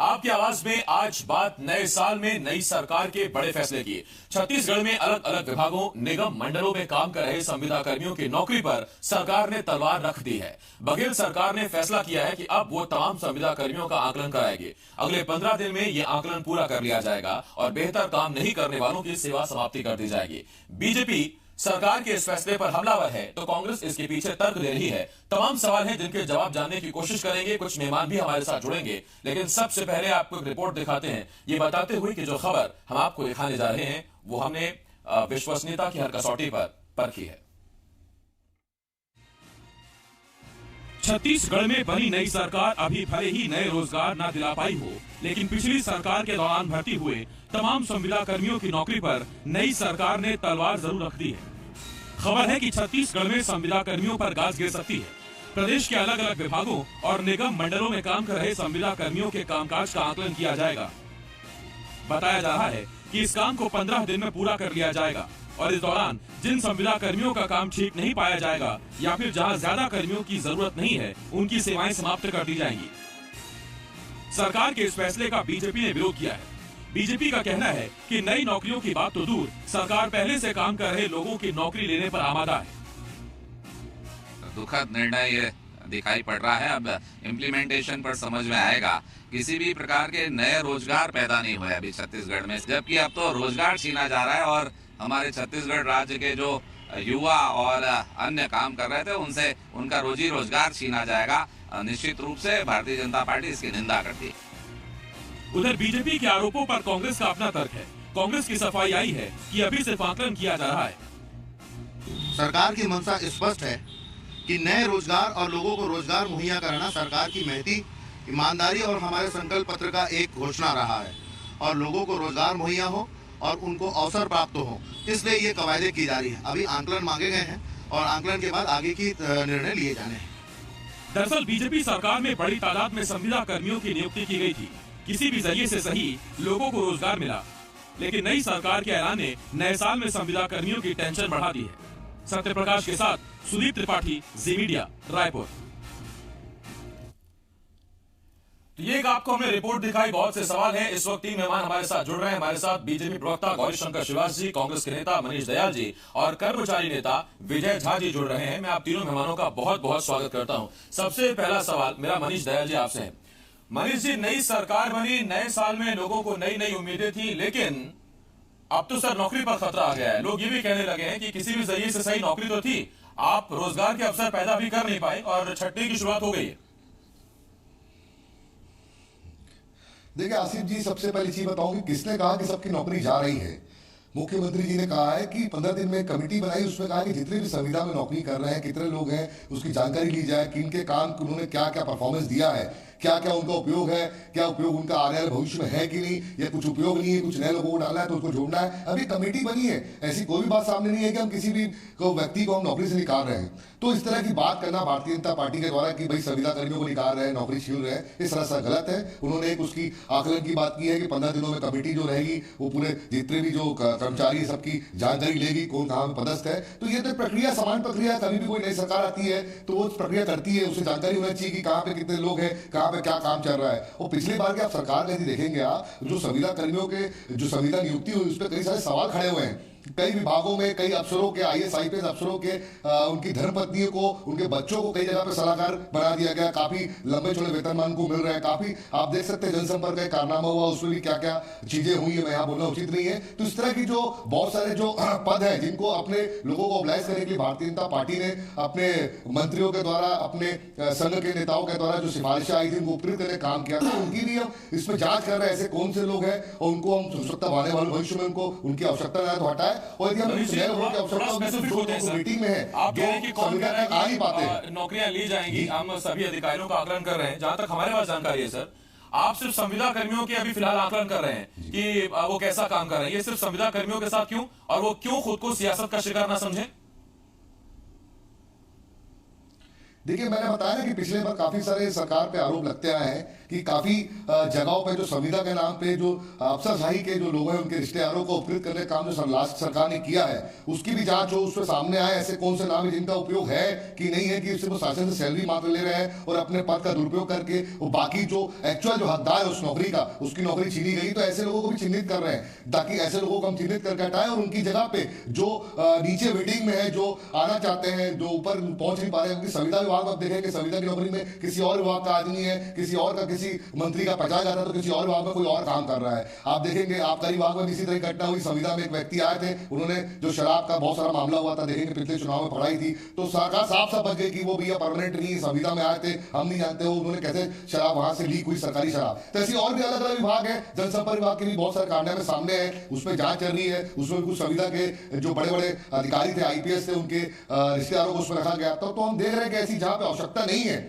आपकी आवाज में आज बात नए साल में नई सरकार के बड़े फैसले की। छत्तीसगढ़ में अलग अलग विभागों, निगम मंडलों में काम कर रहे संविदा कर्मियों की नौकरी पर सरकार ने तलवार रख दी है। बघेल सरकार ने फैसला किया है कि अब वो तमाम संविदा कर्मियों का आकलन कराएगी। अगले 15 दिन में ये आकलन पूरा कर लिया जाएगा और बेहतर काम नहीं करने वालों की सेवा समाप्ति कर दी जाएगी। बीजेपी सरकार के इस फैसले पर हमलावर है तो कांग्रेस इसके पीछे तर्क दे रही है। तमाम सवाल हैं जिनके जवाब जानने की कोशिश करेंगे। कुछ मेहमान भी हमारे साथ जुड़ेंगे, लेकिन सबसे पहले आपको एक रिपोर्ट दिखाते हैं, ये बताते हुए कि जो खबर हम आपको दिखाने जा रहे हैं वो हमने विश्वसनीयता की हर कसौटी पर परखी है। छत्तीसगढ़ में बनी नई सरकार अभी भले ही नए रोजगार ना दिला पाई हो, लेकिन पिछली सरकार के दौरान भर्ती हुए तमाम संविदा कर्मियों की नौकरी पर नई सरकार ने तलवार जरूर रख दी है। खबर है कि छत्तीसगढ़ में संविदा कर्मियों पर गाज गिर सकती है। प्रदेश के अलग अलग विभागों और निगम मंडलों में काम कर रहे संविदा कर्मियों के कामकाज का आकलन किया जाएगा। बताया जा रहा है कि इस काम को 15 दिन में पूरा कर लिया जाएगा और इस दौरान जिन संविदा कर्मियों का काम ठीक नहीं पाया जाएगा या फिर जहां ज्यादा कर्मियों की जरूरत नहीं है, उनकी सेवाएं समाप्त कर दी जाएंगी। सरकार के इस फैसले का बीजेपी ने विरोध किया है। बीजेपी का कहना है कि नई नौकरियों की बात तो दूर, सरकार पहले से काम कर रहे लोगों की नौकरी लेने पर आमादा है। दुखद निर्णय ये दिखाई पड़ रहा है। अब इम्प्लीमेंटेशन पर समझ में आएगा। किसी भी प्रकार के नए रोजगार पैदा नहीं हुए अभी छत्तीसगढ़ में, जबकि अब तो रोजगार छीना जा रहा है और हमारे छत्तीसगढ़ राज्य के जो युवा और अन्य काम कर रहे थे उनसे उनका रोजी रोजगार छीना जाएगा। निश्चित रूप से भारतीय जनता पार्टी इसकी निंदा करती है। उधर बीजेपी के आरोपों पर कांग्रेस का अपना तर्क है। कांग्रेस की सफाई आई है कि अभी सिर्फ आकलन किया जा रहा है। सरकार की मंशा स्पष्ट है कि नए रोजगार और लोगों को रोजगार मुहैया कराना सरकार की मेहनती, ईमानदारी और हमारे संकल्प पत्र का एक घोषणा रहा है और लोगों को रोजगार मुहैया हो और उनको अवसर प्राप्त हो, इसलिए ये कवायदे की जा रही है। अभी आंकलन मांगे गए हैं और आंकलन के बाद आगे की निर्णय लिए जाने हैं। दरअसल बीजेपी सरकार में बड़ी तादाद में संविदा कर्मियों की नियुक्ति की गई थी। किसी भी जरिए से सही लोगों को रोजगार मिला, लेकिन नई सरकार के ऐलान ने नए साल में संविदा कर्मियों की टेंशन बढ़ा दी है। सत्य प्रकाश के साथ सुदीप त्रिपाठी, जी मीडिया, रायपुर। तो ये आपको हमने रिपोर्ट दिखाई। बहुत से सवाल हैं। इस वक्त 3 मेहमान हमारे साथ जुड़ रहे हैं। हमारे साथ बीजेपी प्रवक्ता गौरी शंकर श्रीवास जी, कांग्रेस के नेता मनीष दयाल जी और कर्मचारी नेता विजय झा जी जुड़ रहे हैं। मैं आप तीनों मेहमानों का बहुत बहुत स्वागत करता हूं। सबसे पहला सवाल मेरा मनीष दयाल जी आपसे है। मनीष जी, नई सरकार बनी, नए साल में लोगों को नई नई उम्मीदें थी, लेकिन अब तो सर नौकरी पर खतरा आ गया है। लोग ये भी कहने लगे हैं कि किसी भी जरिए से सही नौकरी तो थी, आप रोजगार के अवसर पैदा भी कर नहीं पाए और छटने की शुरुआत हो गई है। देखिए आसिफ जी, सबसे पहली चीज बताऊं कि किसने कहा कि सबकी नौकरी जा रही है। मुख्यमंत्री जी ने कहा है कि 15 दिन में कमेटी बनाई, उसमें कहा कि जितने भी संविदा में नौकरी कर रहे हैं, कितने लोग हैं, उसकी जानकारी ली जाए कि इनके काम उन्होंने क्या क्या परफॉर्मेंस दिया है, क्या क्या उनका उपयोग है, क्या उपयोग उनका आने वाले भविष्य में है कि नहीं, या कुछ उपयोग नहीं है, कुछ नए लोगों को डालना है तो उसको जोड़ना है। अभी कमेटी बनी है, ऐसी कोई भी बात सामने नहीं है कि हम किसी भी व्यक्ति को हम नौकरी से निकाल रहे हैं। तो इस तरह की बात करना भारतीय जनता पार्टी के द्वारा कि भाई संविदा कर्मियों को निकाल रहे हैं, नौकरी छीन रहे हैं, इस तरह से गलत है। उन्होंने एक उसकी आकलन की बात की है कि 15 दिनों में कमेटी जो रहेगी वो पूरे जितने भी जो कर्मचारी सबकी जानकारी लेगी, कौन कहाँ में पदस्थ है। तो ये तो प्रक्रिया, समान प्रक्रिया, कभी भी कोई नई सरकार आती है तो वो प्रक्रिया करती है, उसे जानकारी होना चाहिए कि कहाँ पे कितने लोग हैं, कहाँ पे क्या काम चल रहा है। और पिछली बार के आप सरकार का यदि देखेंगे आप, जो संविदा कर्मियों के जो संविदा नियुक्ति हुई उस पर कई सारे सवाल खड़े हुए हैं। कई विभागों में कई अफसरों के, IAS IPS अफसरों के उनकी धर्मपत्नियों को, उनके बच्चों को कई जगह पे सलाहकार बना दिया गया। काफी लंबे चौड़े वेतनमान को मिल रहे हैं। काफी आप देख सकते हैं जनसंपर्क का कारनामा हुआ, उसमें भी क्या क्या चीजें हुई है, मैं यहाँ बोलना उचित नहीं है। तो इस तरह की जो बहुत सारे जो पद है जिनको अपने लोगों को मोबिलाइज करने के लिए भारतीय जनता पार्टी ने अपने मंत्रियों के द्वारा, अपने संघ के नेताओं के द्वारा जो सिफारिशें आई थी उनको उपकृत करने काम किया था, उनकी भी हम इसमें जांच कर रहे हैं ऐसे कौन से लोग हैं और उनको हम आवश्यकता आने वाले भविष्य में उनको उनकी आवश्यकता ना तो हटाए। और यदि हम मीटिंग में है आप कह रहे हैं कि कौन कह रहा है कि नौकरियां ली जाएंगी, हम सभी अधिकारियों का आकलन कर रहे हैं। जहां तक हमारे पास जानकारी है सर, आप सिर्फ संविदा कर्मियों के अभी फिलहाल आकलन कर रहे हैं कि वो कैसा काम कर रहे हैं। ये सिर्फ संविदा कर्मियों के साथ क्यों, और वो क्यों खुद को सियासत का शिकार ना समझे? देखिए, मैंने बताया ना कि पिछले बार काफी सारे सरकार पे आरोप लगते आए हैं कि काफी जगहों पे जो संविदा के नाम पे जो अफसरशाही के जो लोग हैं उनके रिश्तेदारों को उपकृत करने का काम जो लास्ट सरकार ने किया है उसकी भी जांच हो, उस पर सामने आए ऐसे कौन से नाम है जिनका उपयोग है कि नहीं है, कि सिर्फ शासन से सैलरी मात्र ले रहे हैं और अपने पद का दुरुपयोग करके वो बाकी जो एक्चुअल जो हकदार है उस नौकरी का उसकी नौकरी छीनी गई। तो ऐसे लोगों को भी चिन्हित कर रहे हैं ताकि ऐसे लोगों को हम चिन्हित करके हटाएं और उनकी जगह पे जो नीचे वेटिंग में है, जो आना चाहते हैं, जो ऊपर पहुंच नहीं पा रहे हैं, उनकी संविदा विभाग में आप देखें कि संविदा की नौकरी में किसी और विभाग का आदमी है, किसी और का किसी मंत्री का पचा जाता है तो किसी और विभाग में कोई और काम कर रहा है। आप देखेंगे आबकारी विभाग में इसी तरह घटना हुई, संविदा में एक व्यक्ति आए थे, उन्होंने जो शराब का बहुत सारा मामला हुआ था, देखेंगे पिछले चुनाव में पढ़ाई थी, तो सरकार साफ साफ बच गई कि वो भैया परमानेंट नहीं, संविदा में आए थे, हम नहीं जानते हो उन्होंने कैसे शराब वहां से लीक हुई, सरकारी शराब। तो ऐसी और भी अलग अलग विभाग है, जनसंपर्क विभाग के भी बहुत सारे कारनामे सामने है, उसमें जांच चल रही है, उसमें कुछ संविदा के जो बड़े बड़े अधिकारी थे, आईपीएस थे, उनके रिश्तेदारों को उसमें रखा गया। तो हम देख रहे हैं कि ऐसी जहां पे आवश्यकता नहीं है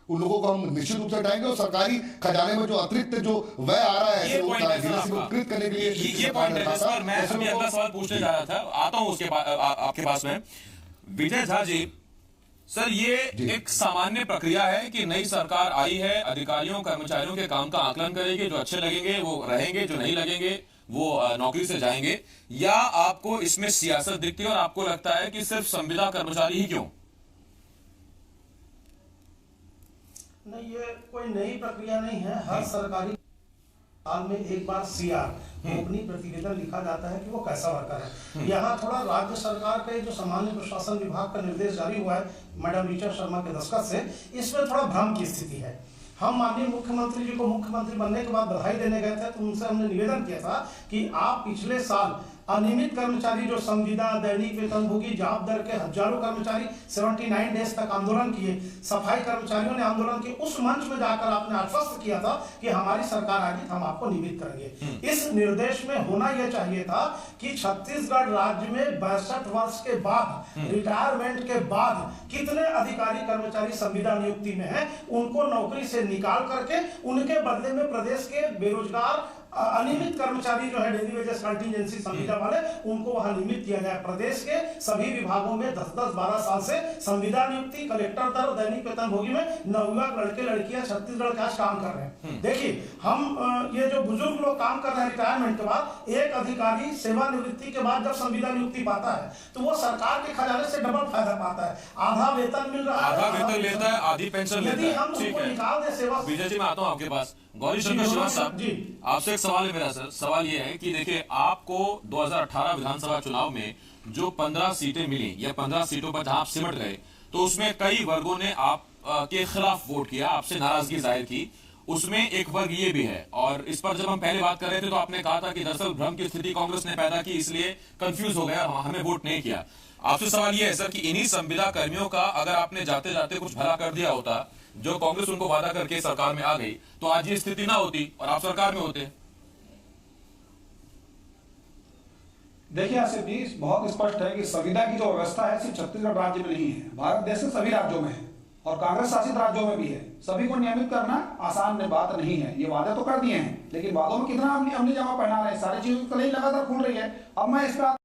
उन लोगों को हम निश्चित रूप से हटाएंगे और सरकारी खजाने में जो अतिरिक्त जो व्यय आ रहा है ऐसे लोगों को उपकृत करने के लिए ये पॉइंट है जिस पर मैं अभी अगला सवाल पूछने जा रहा था, आता हूं उसके आपके पास में। विजय झा जी, सर ये एक सामान्य प्रक्रिया है कि नई सरकार आई है, अधिकारियों कर्मचारियों के काम का आकलन करेगी, जो अच्छे लगेंगे वो रहेंगे, जो नहीं लगेंगे वो नौकरी से जाएंगे, या आपको इसमें सियासत दिखती है और आपको लगता है कि सिर्फ संविदा कर्मचारी ही क्यों? नहीं, ये कोई नई प्रक्रिया नहीं है। हर सरकारी साल में एक बार सीआर गोपनीय प्रतिवेदन लिखा जाता है कि वो कैसा वर्कर है। यहाँ थोड़ा राज्य सरकार के जो सामान्य प्रशासन विभाग का निर्देश जारी हुआ है मैडम ऋचा शर्मा के दस्तखत से, इसमें थोड़ा भ्रम की स्थिति है। हम माननीय मुख्यमंत्री जी को मुख्यमंत्री बनने के बाद बधाई देने गए थे तो उनसे हमने निवेदन किया था कि आप पिछले साल अनियमित कर्मचारी जो संविदा, दैनिक वेतनभोगी, जॉब दर के हजारों कर्मचारी 79 डेज तक आंदोलन किए, सफाई कर्मचारियों ने आंदोलन किए, उस मंच में जाकर आपने आश्वस्त किया था कि हमारी सरकार आएगी तो हम आपको नियमित करेंगे। इस निर्देश में होना यह चाहिए था कि छत्तीसगढ़ राज्य में 62 वर्ष के बाद, रिटायरमेंट के बाद कितने अधिकारी कर्मचारी संविदा नियुक्ति में है, उनको नौकरी से निकाल करके उनके बदले में प्रदेश के बेरोजगार अनियमित कर्मचारी जो है डेली वेजेस कंटिजेंसी संविदा वाले, उनको वहां नियमित किया जाए। प्रदेश के सभी विभागों में 10-10-12 साल से संविदा नियुक्ति, कलेक्टर दर, दैनिक वेतनभोगी में नवयुवक लड़के लड़कियां छत्तीसगढ़ के आज काम कर रहे हैं। देखिए, हम ये जो बुजुर्ग लोग काम कर रहे हैं रिटायरमेंट के बाद, एक अधिकारी सेवानिवृत्ति के बाद जब संविदा नियुक्ति पाता है तो वो सरकार के खजाने से डबल फायदा पाता है, आधा वेतन मिल रहा है, आधा वेतन लेता है, आधी पेंशन लेता है। यदि हम उनको निकाल दे सेवा। विजय जी, मैं आता हूं आपके पास। गौरी शंकर श्रीवास्तव साहब जी, आपसे एक सवाल है मेरा सर। सवाल ये है कि देखिए, आपको 2018 विधानसभा चुनाव में जो 15 सीटें मिली या 15 सीटों पर जहां आप सिमट गए, तो उसमें कई वर्गों ने आप के खिलाफ वोट किया, आपसे नाराजगी जाहिर की। उसमें एक वर्ग ये भी है, और इस पर जब हम पहले बात कर रहे थे तो आपने कहा था कि दरअसल भ्रम की स्थिति कांग्रेस ने पैदा की, इसलिए कंफ्यूज हो गया, हमें वोट नहीं किया। आपसे सवाल ये है सर कि इन्हीं संविदा कर्मियों का अगर आपने जाते जाते कुछ भला कर दिया होता, जो कांग्रेस उनको वादा करके सरकार में आ गई, तो आज ये स्थिति ना होती और आप सरकार में होते। देखिए आसिफ जी, बहुत स्पष्ट है कि संविदा की जो व्यवस्था है सिर्फ छत्तीसगढ़ राज्य में नहीं है, भारत देश के सभी राज्यों में है और कांग्रेस शासित राज्यों में भी है। सभी को नियमित करना आसान बात नहीं है। ये वादे तो कर दिए हैं, लेकिन वादों में कितना अमली जामा पहना रहे हैं, सारी चीजों की कलई लगातार खुल रही है। अब मैं इस पर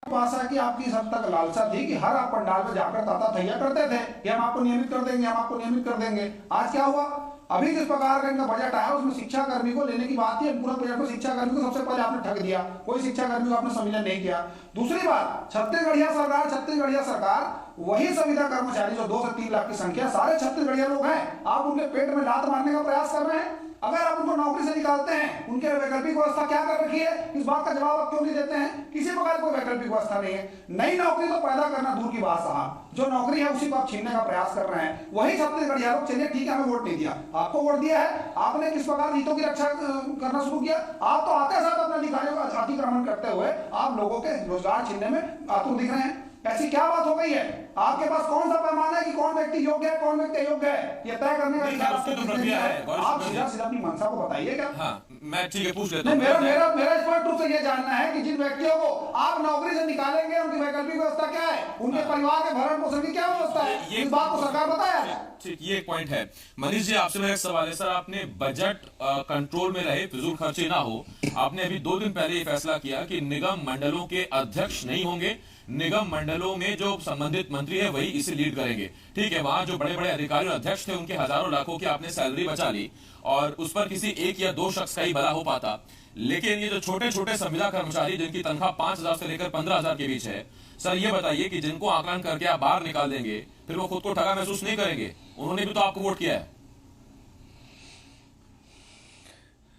आशा कि आपकी इस हद तक लालसा थी कि हर आप पंडाल में जाकर ताता थैया करते थे कि हम आपको नियमित कर देंगे, हम आपको नियमित कर देंगे। आज क्या हुआ? अभी जिस प्रकार का इनका बजट आया उसमें शिक्षा कर्मी को लेने की बात थी, पूरा बजट को शिक्षा कर्मी को सबसे पहले आपने ठग दिया, कोई शिक्षा कर्मी को आपने संविलियन नहीं किया। दूसरी बात, छत्तीसगढ़िया सरकार वही संविदा कर्मचारी जो 2 से 3 लाख की संख्या, सारे छत्तीसगढ़िया लोग हैं, आप उनके पेट में लात मारने का प्रयास कर रहे हैं। अगर आप उनको नौकरी से निकालते हैं, उनके वैकल्पिक व्यवस्था क्या कर रखी है, इस बात का जवाब आप क्यों नहीं देते हैं? किसी प्रकार कोई वैकल्पिक व्यवस्था नहीं है। नई नौकरी तो पैदा करना दूर की बात साहब, जो नौकरी है उसी को आप छीनने का प्रयास कर रहे हैं। वही छत्तीसगढ़िया लोग, चलिए ठीक है, हमें वोट नहीं दिया, आपको वोट दिया है, आपने किस प्रकार हितों की रक्षा करना शुरू किया? आप तो आते साथ अपने अधिकारियों का अतिक्रमण करते हुए आप लोगों के रोजगार छीनने में आतुर दिख रहे हैं। ऐसी क्या बात हो गई है? आपके पास कौन सा पैमाना है कि कौन व्यक्ति योग्य है, कौन व्यक्ति अयोग्य है? ये तय करने का अधिकार आप सीधा अपनी मंशा को बताइए क्या? हाँ, मैं ठीक है पूछ लेता हूं। मेरा स्पष्ट रूप से ये जानना है कि जिन व्यक्तियों को आप नौकरी से निकालेंगे उनकी वैकल्पिक व्यवस्था क्या है, उनके परिवार के भरण पोषण की क्या व्यवस्था है, इस बात को सरकार बताया। ठीक, ये एक पॉइंट है। मनीष जी, आपसे मेरा एक सवाल है सर, आपने बजट कंट्रोल में रहे, फिजूल खर्ची ना हो, आपने अभी 2 दिन पहले ये फैसला किया कि निगम मंडलों के अध्यक्ष नहीं होंगे, निगम मंडलों में जो संबंधित मंत्री है वही इसे लीड करेंगे। ठीक है, वहां जो बड़े बड़े अधिकारी और अध्यक्ष थे उनके हजारों लाखों की आपने सैलरी बचा ली और उस पर किसी एक या दो शख्स का ही भला हो पाता, लेकिन ये जो छोटे छोटे संविदा कर्मचारी जिनकी तनख्वाह 5,000 से लेकर 15,000 के बीच है, सर ये बताइए कि जिनको आकलन करके आप बाहर निकाल देंगे फिर वो खुद को ठगा महसूस नहीं करेंगे? उन्होंने भी तो आपको वोट किया है।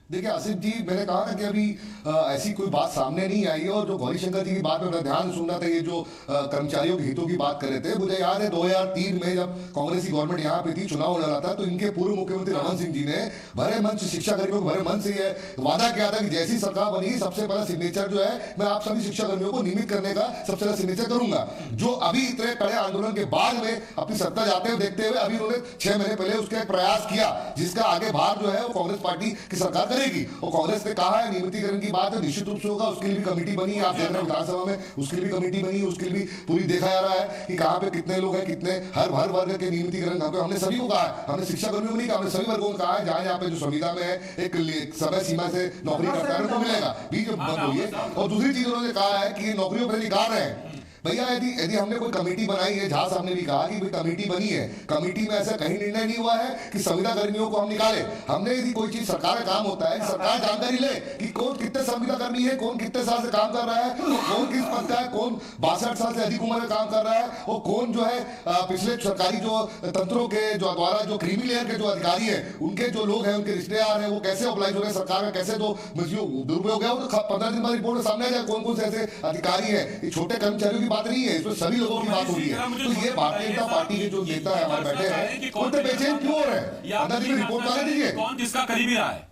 देखिए आसिफ जी, मैंने कहा ना कि अभी ऐसी कोई बात सामने नहीं आई है, और जो गौरीशंकर जी की बात में ध्यान से सुनना था, ये जो कर्मचारियों के हितों की बात कर रहे थे, मुझे याद है 2003 में जब कांग्रेस की गवर्नमेंट यहाँ पे थी, चुनाव हो रहा था, तो इनके पूर्व मुख्यमंत्री रमन सिंह जी ने भरे मन से शिक्षा कर्मियों को भरे मन से ये वादा किया था कि जैसी सरकार बनी सबसे पहला सिग्नेचर जो है मैं आप सभी शिक्षा कर्मियों को नियमित करने का सबसे पहला सिग्नेचर करूंगा। जो अभी इतने कड़े आंदोलन के बाद में अपनी सत्ता जाते हुए देखते हुए अभी उन्होंने 6 महीने पहले उसका एक प्रयास किया, जिसका आगे भार जो है वो कांग्रेस पार्टी की सरकार करेगी। और कांग्रेस ने कहा है नियमितीकरण की बात है, निश्चित रूप से होगा, उसके लिए भी कमेटी बनी, आप देख रहे हैं विधानसभा में उसके लिए भी कमेटी बनी, उसके लिए भी पूरी देखा जा रहा है कि कहां पे कितने लोग हैं, कितने हर वर्ग के नियमितीकरण। हमने सभी को कहा है, हमने शिक्षा कर्मियों को नहीं कहा, हमने सभी वर्गों को कहा है जहां जहां पे जो संविदा में है एक समय सीमा से नौकरी करता है उनको मिलेगा, बीच बंद हुई है। और दूसरी चीज उन्होंने कहा है कि नौकरियों पर निकाल रहे हैं। भैया यदि हमने कोई कमेटी बनाई है, झा साहब ने भी कहा कि कमेटी बनी है, कमेटी में ऐसा कहीं निर्णय नहीं हुआ है कि संविदा कर्मियों को हम निकाले। हमने यदि कोई चीज सरकार का काम होता है, सरकार जानकारी ले कि कौन कितने संविदा कर्मी है, कौन कितने साल से काम कर रहा है, कौन किस पद का है, कौन 62 साल से अधिक उम्र में काम कर रहा है, और कौन जो है पिछले सरकारी जो तंत्रों के जो द्वारा जो क्रीमी लेयर के जो अधिकारी है उनके जो लोग हैं, उनके रिश्तेदार हैं, वो कैसे ऑब्लाइज हो रहे हैं सरकार का, कैसे तो दुरुपयोग है, तो 15 दिन बाद रिपोर्ट में सामने आ जाए कौन कौन से ऐसे अधिकारी है। ये छोटे कर्मचारियों की बात नहीं है, इसमें सभी लोगों की बात हो रही है। तो ये भारतीय जनता पार्टी के जो नेता है हमारे बैठे हैं, उनसे बेचैन क्यों हो रहे हैं? अंदर जी रिपोर्ट मारे दीजिए, कौन किसका करीबी रहा है?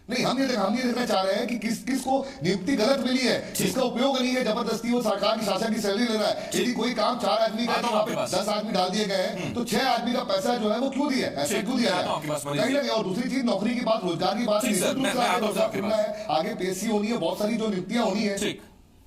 नहीं, हम ये देखना चाह रहे हैं कि किसको नियुक्ति गलत मिली है, जिसका उपयोग नहीं है, जबरदस्ती वो सरकार की शासन की सैलरी ले रहा है। यदि कोई काम 4 आदमी का तो 10 आदमी डाल दिए गए हैं, तो 6 आदमी का पैसा जो है वो क्यों दिया, ऐसे क्यों दिया है? और दूसरी चीज नौकरी की बात, रोजगार की बात, आगे पीएससी होनी है, बहुत सारी जो नियुक्तियां होनी है।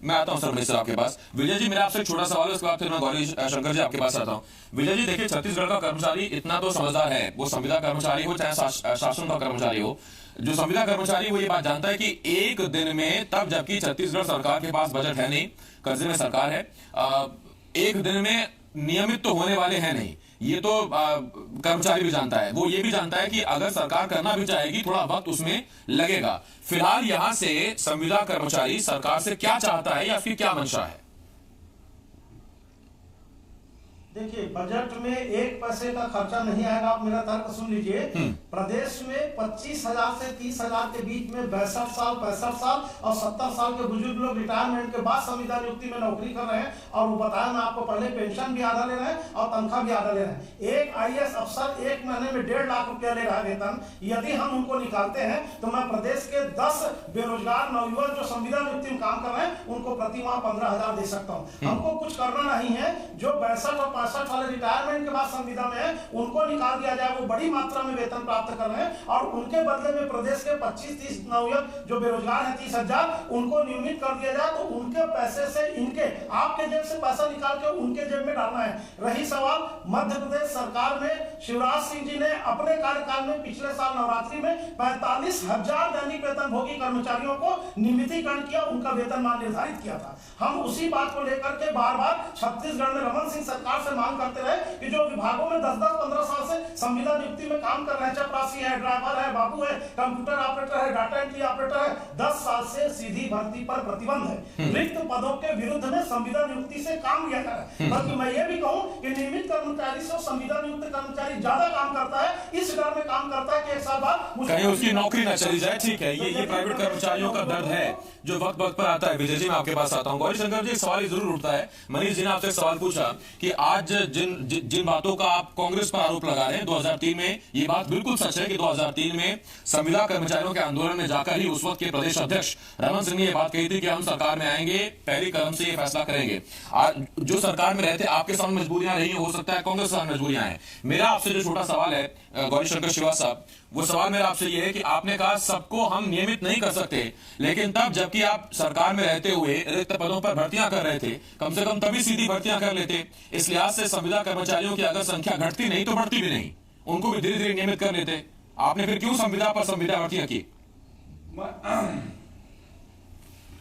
मैं आता हूं सर मिनिस्टर आपके पास। विजय जी, मेरा आपसे एक छोटा सवाल है, उसके बाद फिर मैं गौरी शंकर जी आपके पास आता हूं। विजय जी देखिए, छत्तीसगढ़ का कर्मचारी इतना तो समझदार है, वो संविदा कर्मचारी हो चाहे शासन का कर्मचारी हो, जो संविदा कर्मचारी वो ये बात जानता है कि एक दिन में, तब जबकि छत्तीसगढ़ सरकार के पास बजट है नहीं, कर्जे में सरकार है, एक दिन में नियमित तो होने वाले हैं नहीं, ये तो कर्मचारी भी जानता है। वो ये भी जानता है कि अगर सरकार करना भी चाहेगी थोड़ा वक्त उसमें लगेगा। फिलहाल यहां से संविदा कर्मचारी सरकार से क्या चाहता है या फिर क्या मंशा है? देखिए, बजट में 1 पैसे का खर्चा नहीं आएगा। आप मेरा तर्क सुन लीजिए। प्रदेश में 25,000 से 30,000 के बीच में 62 साल, 65 साल और 70 साल के बुजुर्ग लोग रिटायरमेंट के बाद संविदा नियुक्ति में नौकरी कर रहे हैं, और वो बताया मैं आपको पहले, पेंशन भी आधा ले रहे हैं और तनख्वाह भी आधा ले रहे हैं। एक IAS अफसर 1 महीने में 1.5 लाख रुपया ले रहा है वेतन। यदि हम उनको निकालते हैं तो मैं प्रदेश के 10 बेरोजगार नवयुवक जो संविदा नियुक्ति में काम कर रहे हैं उनको प्रति माह 15,000 दे सकता हूँ। हमको कुछ करना नहीं है। जो 62 और 65 वाले रिटायरमेंट के बाद संविदा में है उनको निकाल दिया जाए, वो बड़ी मात्रा में वेतन प्राप्त कर रहे हैं, और उनके बदले में प्रदेश के 25-30 नवयुवक जो बेरोजगार हैं 30,000 उनको नियमित कर दिया जाए, तो उनके पैसे से इनके आपके जेब से पैसा निकाल के उनके जेब में डालना है। रही सवाल मध्य प्रदेश सरकार में, शिवराज सिंह जी ने अपने कार्यकाल में पिछले साल नवरात्रि में 45,000 दैनिक वेतन भोगी कर्मचारियों को नियमितीकरण किया, उनका वेतनमान निर्धारित किया था। हम उसी बात को लेकर के बार बार छत्तीसगढ़ में रमन सिंह सरकार से मांग करते रहे कि जो विभागों में 10-15 साल से संविदा नियुक्ति में काम कर रहे हैं, चपरासी है, ड्राइवर है, बाबू है, कंप्यूटर ऑपरेटर है, डाटा एंट्री ऑपरेटर है, 10 साल से सीधी भर्ती पर प्रतिबंध है। रिक्त पदों के विरुद्ध में संविदा नियुक्ति से काम लिया जा रहा है। बल्कि मैं ये भी कहूं कि नियमित कर्मचारी से संविदा नियुक्त कर्मचारी ज्यादा काम करता है, इस डर में काम करता है कि 1 साल बाद कहीं उसकी नौकरी न चली जाए। ठीक है, ये प्राइवेट कर्मचारियों का दर्द है जो वक्त वक्त पर आता है। विजय जी, मैं आपके पास आता हूं। गौरी शंकर जी, सवाल जरूर उठता है। मनीष जी ने आपसे सवाल पूछा कि आज जिन बातों का आप कांग्रेस पर आरोप लगा रहे हैं, 2003 में ये बात बिल्कुल सच है कि 2003 में संविदा कर्मचारियों के आंदोलन में जाकर ही उस वक्त के प्रदेश अध्यक्ष रमन सिंह ने यह बात कही थी कि हम सरकार में आएंगे, पहली कदम से ये फैसला करेंगे। जो सरकार में रहते आपके सामने मजबूरियां रही, हो सकता है कांग्रेस के सामने मजबूरियां हैं। मेरा आपसे जो छोटा सवाल है गौरी शंकर श्रीवास्तव साहब, वो सवाल मेरा आपसे ये है कि आपने कहा सबको हम नियमित नहीं कर सकते, लेकिन तब जबकि आप सरकार में रहते हुए रिक्त पदों पर भर्तियां कर रहे थे, कम से कम तभी सीधी भर्तियां कर लेते। इस लिहाज से संविदा कर्मचारियों की अगर संख्या घटती नहीं तो बढ़ती भी नहीं, उनको भी धीरे धीरे नियमित कर लेते। आपने फिर क्यों संविदा पर संविदा भर्तियां की?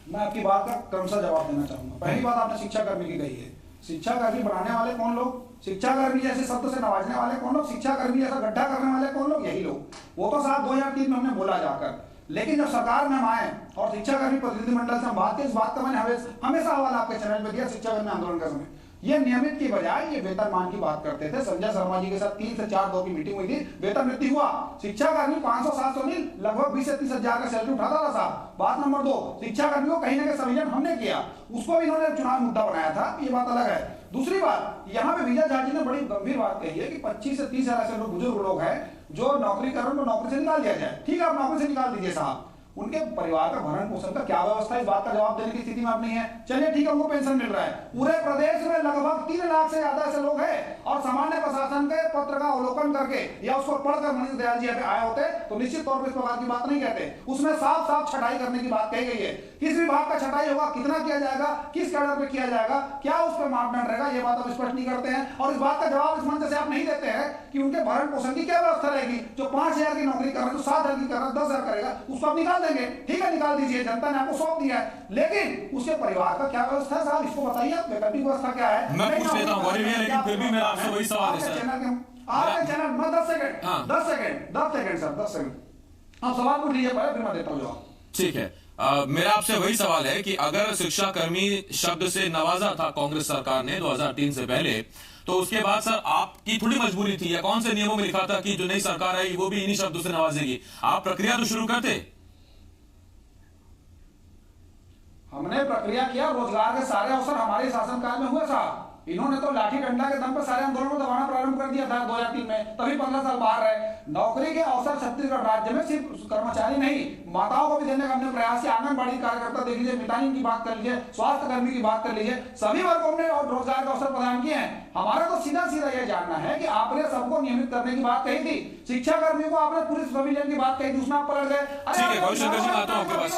मैं आपकी बात का क्रमशः जवाब देना चाहूंगा। पहली बात आपने शिक्षा कर्मी की कही है। शिक्षा कर्मी बनाने वाले कौन लोग? शिक्षा कर्मी जैसे शब्द से नवाजने वाले कौन लोग? शिक्षा कर्मी जैसा गड्ढा करने वाले कौन लोग? यही लोग। वो तो साल 2003 में हमने बोला जाकर, लेकिन जब सरकार में हम आए और शिक्षा कर्मी प्रतिनिधिमंडल से हम बात की, इस बात का मैंने हमेशा हवाला आपके चैनल पर दिया। शिक्षा कर्मी आंदोलन का समय ये नियमित की बजाय ये वेतनमान की बात करते थे। संजय शर्मा जी के साथ 3 से 4 की मीटिंग हुई थी, वेतन वृद्धि हुआ। शिक्षा कर्मी 500-700 नहीं, लगभग 20 से 30 हजार का सैलरी उठाता था साहब। बात नंबर 2, शिक्षा कर्मी को कहीं ना कहीं संविलियन हमने किया, उसको भी इन्होंने चुनाव मुद्दा बनाया था, ये बात अलग है। दूसरी बात, यहाँ पे विजय झा जी ने बड़ी गंभीर बात कही है कि 25 से 30 हजार ऐसे लोग, बुजुर्ग लोग हैं जो नौकरी कर रहे हैं, नौकरी से निकाल दिया जाए। ठीक है, आप नौकरी से निकाल दीजिए साहब, उनके परिवार का भरण पोषण का क्या व्यवस्था है, इस बात का जवाब देने की स्थिति में आप नहीं है। चलिए ठीक है, उनको पेंशन मिल रहा है। पूरे प्रदेश में लगभग 3 लाख से ज्यादा ऐसे लोग हैं, और सामान्य प्रशासन के पत्र का अवलोकन करके या उसको पढ़कर मनीष दयाल जी आए होते तो निश्चित तौर पर इस प्रकार की बात नहीं कहते। उसमें साफ साफ छटाई करने की बात कही गई है। किस विभाग का छटाई होगा, कितना किया जाएगा, किस कैडर पे किया जाएगा, क्या उस पर मापदंड रहेगा, ये बात आप स्पष्ट नहीं करते हैं। और इस बात का जवाब इस मंच से आप नहीं देते हैं कि उनके भरण पोषण की क्या व्यवस्था रहेगी। जो 5,000 की नौकरी कर रहे हैं, जो 7,000 की कर रहे हैं, 10,000 करेगा, उसको आप निकाल देंगे। ठीक है, निकाल दीजिए, जनता ने आपको सौंप दिया है, लेकिन उसके परिवार का क्या व्यवस्था है साहब, इसको बताइए। वैकल्पिक व्यवस्था क्या है? मैं पूछ लेता हूं गौरी भैया, लेकिन फिर भी मेरा आपसे वही सवाल है सर। आपके चैनल में 10 सेकंड सर, 10 सेकंड आप सवाल पूछ लीजिए पहले, फिर मैं देता हूं जवाब। ठीक है, मेरा आपसे वही सवाल है कि अगर शिक्षा कर्मी शब्द से नवाजा था कांग्रेस सरकार ने 2003 से पहले, तो उसके बाद सर आपकी थोड़ी मजबूरी थी, या कौन से नियमों में लिखा था कि जो नई सरकार आई वो भी इन्हीं शब्दों से नवाजेगी? आप प्रक्रिया तो शुरू करते। हमने प्रक्रिया किया, रोजगार के सारे अवसर हमारे शासनकाल में हुए साहब। इन्होंने तो लाठी डंडा के दम पर सारे आंदोलन को दबाना प्रारंभ कर दिया था 2003 में, तभी 15 साल बाहर रहे। नौकरी के अवसर छत्तीसगढ़ राज्य में सिर्फ कर्मचारी नहीं, माताओं को भी देने का हमने प्रयास किया। आंगनबाड़ी कार्यकर्ता देख लीजिए, मितानिन की बात कर लीजिए, स्वास्थ्य कर्मी की बात कर लीजिए, सभी वर्गों में रोजगार के अवसर प्रदान किए हैं। हमारा तो सीधा सीधा यह जानना है कि आपने सबको नियमित करने की बात कही थी, शिक्षा कर्मियों को आपने पुलिस पवेलियन की बात कही थी, उसमें आप पलट गए। ठीक है गौरीशंकर जी, मैं आता हूं आपके पास।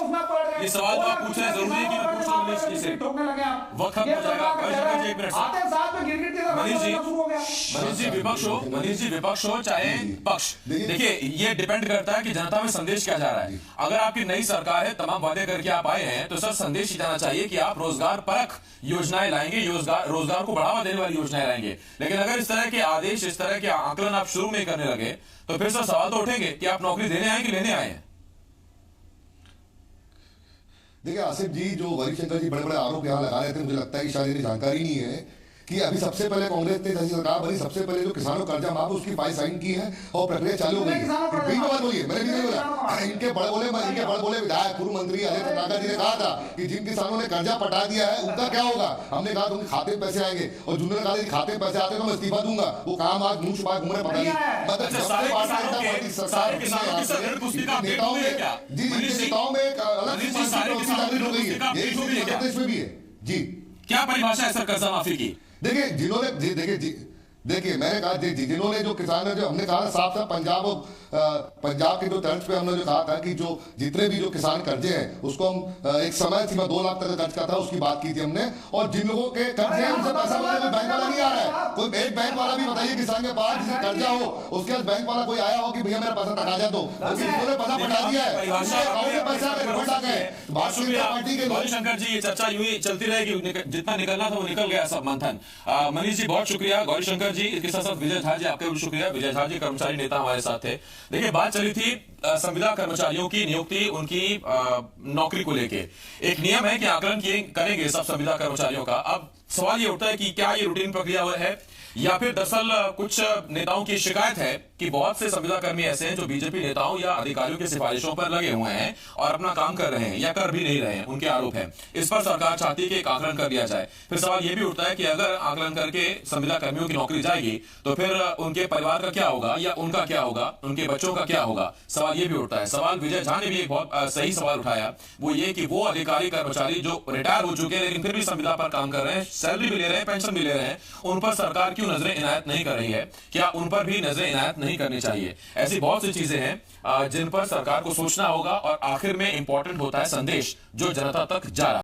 ये सवाल तो आप पूछ रहे हैं, जरूरी है कि मैं पूछ रहा हूं इससे ठोकने लगे आप। वक्त खत्म हो जाएगा। गौरीशंकर जी, 1 मिनट आते साथ में गिरगिट की तरह शुरू हो गया। मनीष जी विपक्ष हो चाहे पक्ष, देखिए ये डिपेंड करता है कि जनता में संदेश क्या जा रहा है। अगर आपकी नई सरकार है, तमाम वादे करके आप आए हैं, तो सर संदेश जाना चाहिए कि आप रोजगार परख योजनाएं लाएंगे, रोजगार को बढ़ावा देने वाली योजनाएं लाएंगे। लेकिन अगर इस तरह के आदेश, इस तरह के आकलन आप शुरू में करने लगे, तो फिर सर सवाल तो उठेंगे कि आप नौकरी देने आए कि लेने आए हैं। देखिए आसिफ जी, जो वरिशंकर जी बड़े बड़े आरोप यहाँ लगा रहे थे, मुझे लगता है कि शायद इन्हें जानकारी नहीं है कि अभी सबसे पहले कांग्रेस ने जैसी सरकार बनी, सबसे पहले जो किसानों को कर्जा माफ उसकी फाइल साइन की है और प्रक्रिया चालू हो गई है। बात बोलिए, मैंने भी नहीं बोला। इनके बड़े बोले विधायक पूर्व मंत्री अजय चंद्राकर जी ने कहा था कि जिन किसानों ने कर्जा पटा दिया है उनका क्या होगा। हमने कहा उनके खाते में पैसे आएंगे, और जिन्होंने कहा खाते में पैसे आते तो मैं इस्तीफा दूंगा, वो काम आज मुंह छुपा घूम रहे, पता नहीं। नेताओं में एक अलग हो गई है, यही भी है जी। क्या परिभाषा है सर कर्जा माफी की? देखिए जिन्होंने देखिए मैंने कहा जिन्होंने जो किसान है, जो हमने कहा साफ साफ पंजाब के जो तर्ज पे हमने जो कहा था कि जो जितने भी जो किसान कर्जे हैं उसको हम एक समय सीमा 2 लाख तक कर्ज का था, उसकी बात की थी हमने। और जिन लोगों के कर्जे हैं उनसे पैसा कोई बैंक वाला नहीं आ रहा है। कोई एक बैंक वाला भी बताइए किसान के पास जिसे कर्जा हो, उसके बाद बैंक वाला कोई आया हो कि भैया मेरा पैसा तका जाए, तो उन्होंने पैसा पटा दिया है, पार्टी के। गौरीशंकर जी, ये चर्चा यूं ही चलती रहेगी, जितना निकलना था वो निकल गया सब मंथन। मनीष जी बहुत शुक्रिया, गौरीशंकर जी, इसके साथ साथ विजय झा जी, आपका भी शुक्रिया। विजय झा जी कर्मचारी नेता हमारे साथ थे। देखिए बात चली थी संविदा कर्मचारियों की नियुक्ति, उनकी नौकरी को लेके। एक नियम है कि आकलन करेंगे सब संविदा कर्मचारियों का। अब सवाल ये उठता है कि क्या ये रूटीन प्रक्रिया है, या फिर दरअसल कुछ नेताओं की शिकायत है कि बहुत से संविदा कर्मी ऐसे हैं जो बीजेपी नेताओं या अधिकारियों की सिफारिशों पर लगे हुए हैं और अपना काम कर रहे हैं या कर भी नहीं रहे हैं, उनके आरोप है। इस पर सरकार चाहती है कि एक आकलन कर लिया जाए। फिर सवाल यह भी उठता है कि अगर आकलन करके संविदा कर्मियों की नौकरी जाएगी तो फिर उनके परिवार का क्या होगा, या उनका क्या होगा, उनके बच्चों का क्या होगा, सवाल यह भी उठता है। सवाल विजय झा ने भी एक बहुत सही सवाल उठाया, वो ये कि वो अधिकारी कर्मचारी जो रिटायर हो चुके हैं लेकिन फिर भी संविदा पर काम कर रहे हैं, सैलरी भी ले रहे हैं, पेंशन भी ले रहे हैं, उन पर सरकार क्यों नजरें इनायत नहीं कर रही है? क्या उन पर भी नजरें इनायत नहीं करनी चाहिए? ऐसी बहुत सी चीजें हैं जिन पर सरकार को सोचना होगा, और आखिर में इंपॉर्टेंट होता है संदेश जो जनता तक जा रहा है।